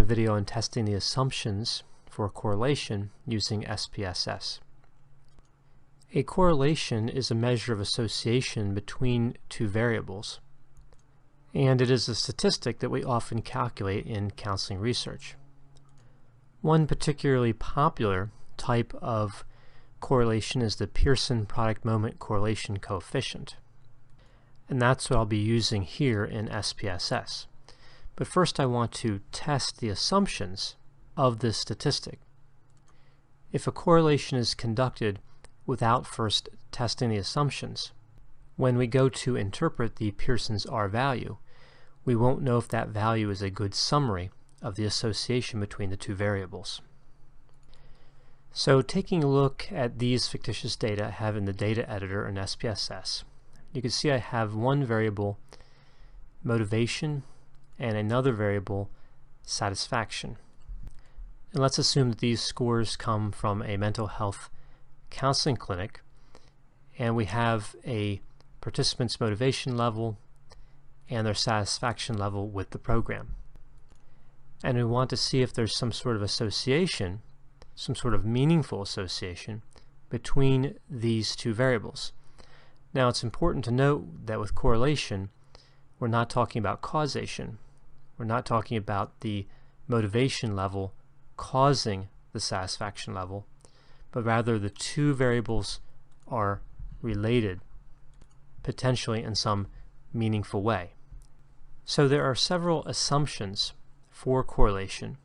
video on testing the assumptions for correlation using SPSS. A correlation is a measure of association between two variables, and it is a statistic that we often calculate in counseling research. One particularly popular type of correlation is the Pearson product moment correlation coefficient, and that's what I'll be using here in SPSS. But first I want to test the assumptions of this statistic. If a correlation is conducted without first testing the assumptions, when we go to interpret the Pearson's R value, we won't know if that value is a good summary of the association between the two variables. So taking a look at these fictitious data I have in the data editor in SPSS, you can see I have one variable, motivation, and another variable, satisfaction. And let's assume that these scores come from a mental health counseling clinic, and we have a participant's motivation level and their satisfaction level with the program. And we want to see if there's some sort of association, some sort of meaningful association between these two variables. Now it's important to note that with correlation, we're not talking about causation. We're not talking about the motivation level causing the satisfaction level, but rather the two variables are related, potentially in some meaningful way. So there are several assumptions for correlation,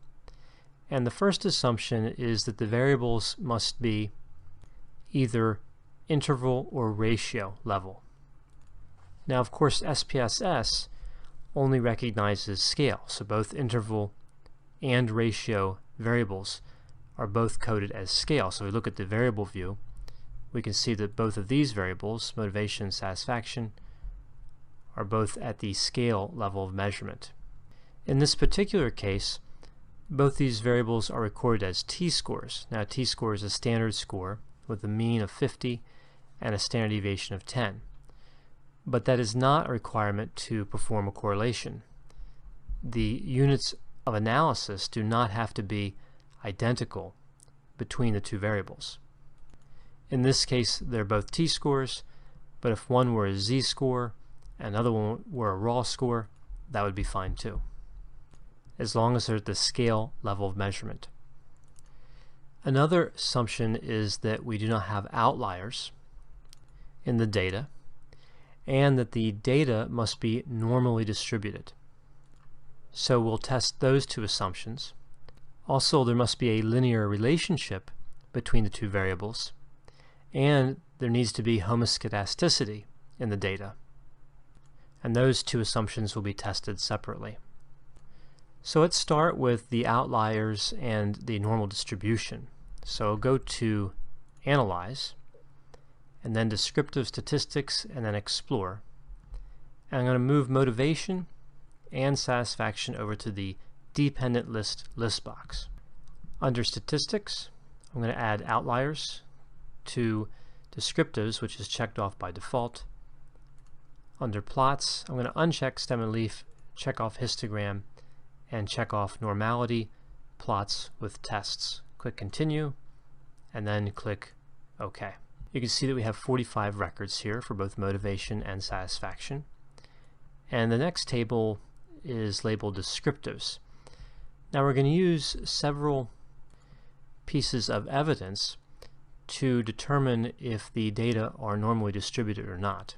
and the first assumption is that the variables must be either interval or ratio level. Now of course SPSS only recognizes scale, so both interval and ratio variables are both coded as scale. So if we look at the variable view, we can see that both of these variables, motivation and satisfaction, are both at the scale level of measurement. In this particular case, both these variables are recorded as t-scores. Now t-score is a standard score with a mean of 50 and a standard deviation of 10. But that is not a requirement to perform a correlation. The units of analysis do not have to be identical between the two variables. In this case, they're both t-scores, but if one were a z-score and another one were a raw score, that would be fine too, as long as they're at the scale level of measurement. Another assumption is that we do not have outliers in the data, and that the data must be normally distributed. So we'll test those two assumptions. Also, there must be a linear relationship between the two variables, and there needs to be homoscedasticity in the data. And those two assumptions will be tested separately. So let's start with the outliers and the normal distribution. So go to Analyze, and then Descriptive Statistics, and then Explore. And I'm going to move motivation and satisfaction over to the Dependent List box. Under Statistics, I'm going to add Outliers to Descriptives, which is checked off by default. Under Plots, I'm going to uncheck Stem and Leaf, check off Histogram, and check off Normality Plots with Tests. Click Continue, and then click OK. You can see that we have 45 records here for both motivation and satisfaction. And the next table is labeled Descriptives. Now we're going to use several pieces of evidence to determine if the data are normally distributed or not.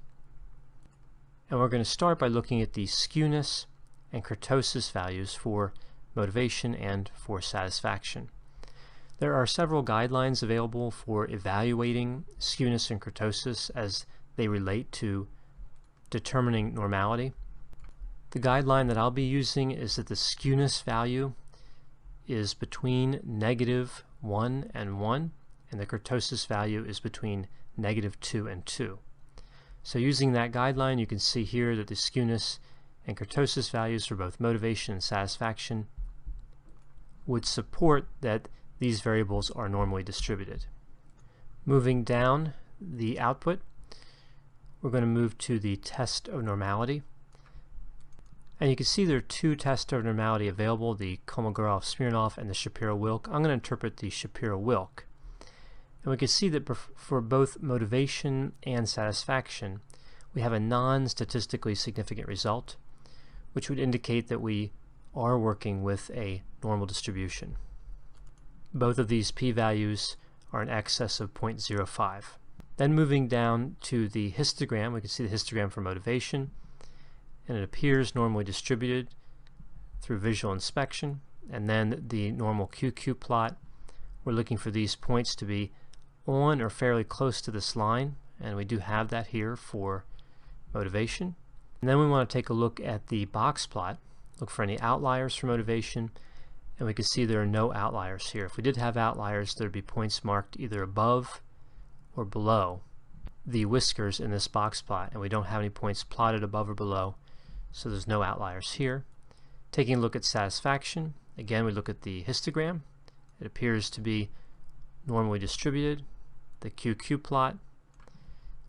And we're going to start by looking at the skewness and kurtosis values for motivation and for satisfaction. There are several guidelines available for evaluating skewness and kurtosis as they relate to determining normality. The guideline that I'll be using is that the skewness value is between -1 and 1, and the kurtosis value is between -2 and 2. So using that guideline, you can see here that the skewness and kurtosis values for both motivation and satisfaction would support that these variables are normally distributed. Moving down the output, we're going to move to the test of normality. And you can see there are two tests of normality available, the Kolmogorov-Smirnov and the Shapiro-Wilk. I'm going to interpret the Shapiro-Wilk. And we can see that for both motivation and satisfaction, we have a non-statistically significant result, which would indicate that we are working with a normal distribution. Both of these p-values are in excess of 0.05. Then moving down to the histogram, we can see the histogram for motivation, and it appears normally distributed through visual inspection. And then the normal QQ plot, we're looking for these points to be on or fairly close to this line, and we do have that here for motivation. And then we want to take a look at the box plot, look for any outliers for motivation, and we can see there are no outliers here. If we did have outliers, there would be points marked either above or below the whiskers in this box plot, and we don't have any points plotted above or below, so there's no outliers here. Taking a look at satisfaction, again we look at the histogram. It appears to be normally distributed. The QQ plot,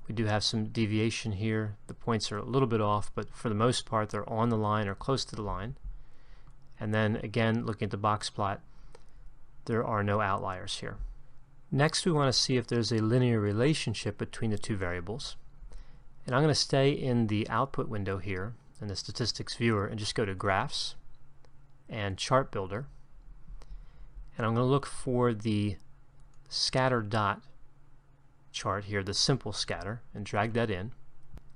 we do have some deviation here. The points are a little bit off, but for the most part they're on the line or close to the line. And then again, looking at the box plot, there are no outliers here. Next we want to see if there's a linear relationship between the two variables. And I'm going to stay in the output window here in the statistics viewer and just go to graphs and chart builder. And I'm going to look for the scatter dot chart here, the simple scatter, and drag that in.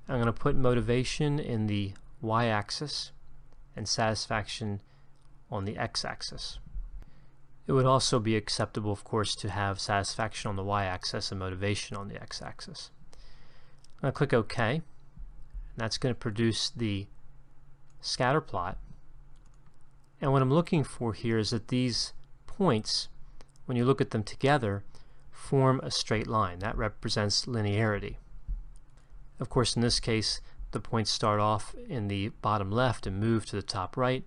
I'm going to put motivation in the y-axis and satisfaction on the x-axis. It would also be acceptable, of course, to have satisfaction on the y-axis and motivation on the x-axis. I'm going to click OK, and that's going to produce the scatter plot. And what I'm looking for here is that these points, when you look at them together, form a straight line. That represents linearity. Of course, in this case, the points start off in the bottom left and move to the top right.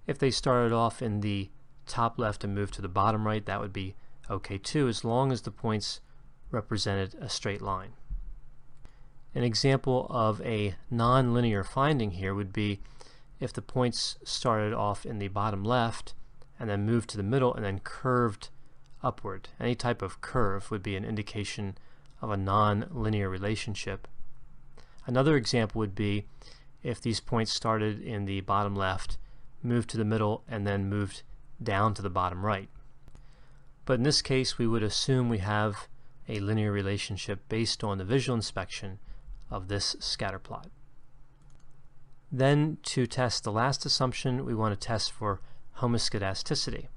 If they started off in the top left and moved to the bottom right, that would be okay too, as long as the points represented a straight line. An example of a non-linear finding here would be if the points started off in the bottom left and then moved to the middle and then curved upward. Any type of curve would be an indication of a non-linear relationship. Another example would be if these points started in the bottom left, moved to the middle, and then moved down to the bottom right. But in this case, we would assume we have a linear relationship based on the visual inspection of this scatter plot. Then, to test the last assumption, we want to test for homoscedasticity.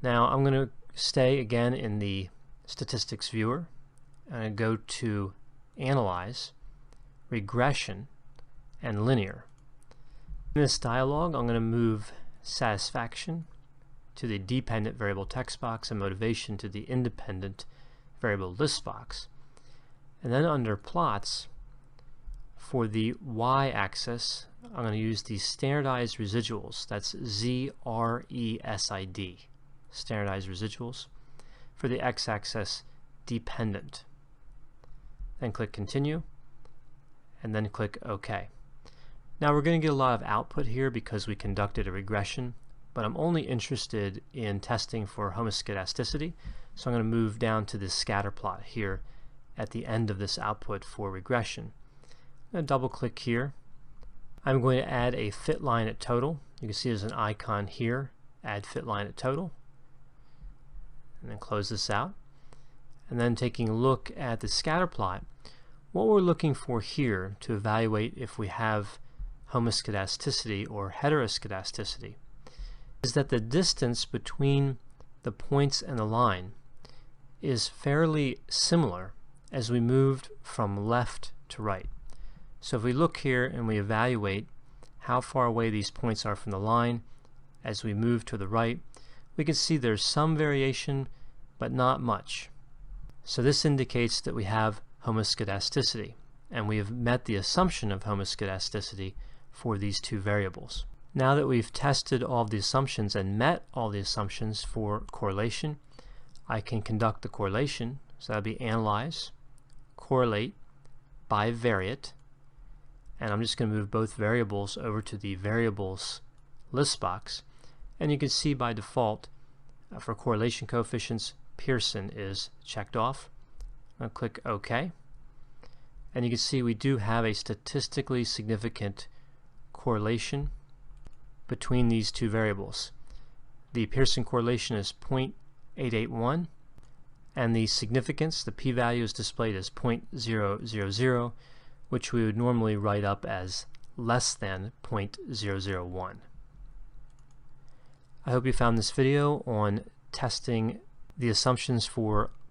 Now I'm going to stay again in the statistics viewer and go to Analyze, Regression, and Linear. In this dialog, I'm going to move satisfaction to the dependent variable text box and motivation to the independent variable list box. And then under plots, for the y-axis, I'm going to use the standardized residuals. That's ZRESID, standardized residuals. For the x-axis, dependent. Then click Continue, and then click OK. Now we're going to get a lot of output here because we conducted a regression, but I'm only interested in testing for homoscedasticity, so I'm going to move down to this scatter plot here at the end of this output for regression. I'm going to double click here. I'm going to add a fit line at total. You can see there's an icon here, add fit line at total, and then close this out. And then taking a look at the scatter plot, what we're looking for here to evaluate if we have homoscedasticity or heteroscedasticity is that the distance between the points and the line is fairly similar as we moved from left to right. So if we look here and we evaluate how far away these points are from the line as we move to the right, we can see there's some variation but not much. So this indicates that we have homoscedasticity, and we have met the assumption of homoscedasticity for these two variables. Now that we've tested all the assumptions and met all the assumptions for correlation, I can conduct the correlation. So that would be Analyze, Correlate, Bivariate, And I'm just going to move both variables over to the variables list box. And you can see by default for correlation coefficients, Pearson is checked off. I'll click OK. And you can see we do have a statistically significant correlation between these two variables. The Pearson correlation is 0.881, and the significance, the p-value, is displayed as 0.000, which we would normally write up as less than 0.001. I hope you found this video on testing the assumptions for